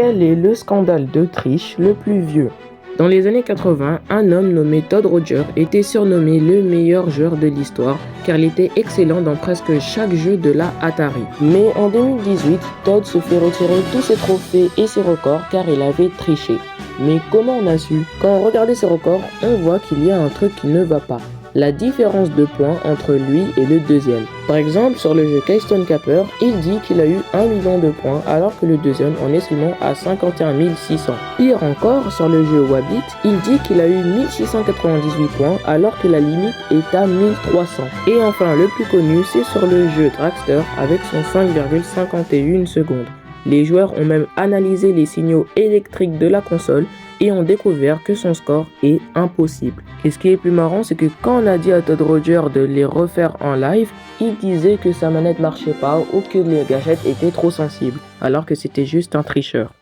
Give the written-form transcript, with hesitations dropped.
Quel est le scandale de triche le plus vieux? Dans les années 80, un homme nommé Todd Rogers était surnommé le meilleur joueur de l'histoire car il était excellent dans presque chaque jeu de la Atari. Mais en 2018, Todd se fait retirer tous ses trophées et ses records car il avait triché. Mais comment on a su? Quand on regardait ses records, on voit qu'il y a un truc qui ne va pas. La différence de points entre lui et le deuxième. Par exemple, sur le jeu Keystone Capper, il dit qu'il a eu 1 million de points alors que le deuxième en est seulement à 51 600. Pire encore, sur le jeu Wabbit, il dit qu'il a eu 1698 points alors que la limite est à 1300. Et enfin, le plus connu, c'est sur le jeu Dragster avec son 5,51 secondes. Les joueurs ont même analysé les signaux électriques de la console et ont découvert que son score est impossible. Et ce qui est plus marrant, c'est que quand on a dit à Todd Rogers de les refaire en live, il disait que sa manette marchait pas ou que les gâchettes étaient trop sensibles, alors que c'était juste un tricheur.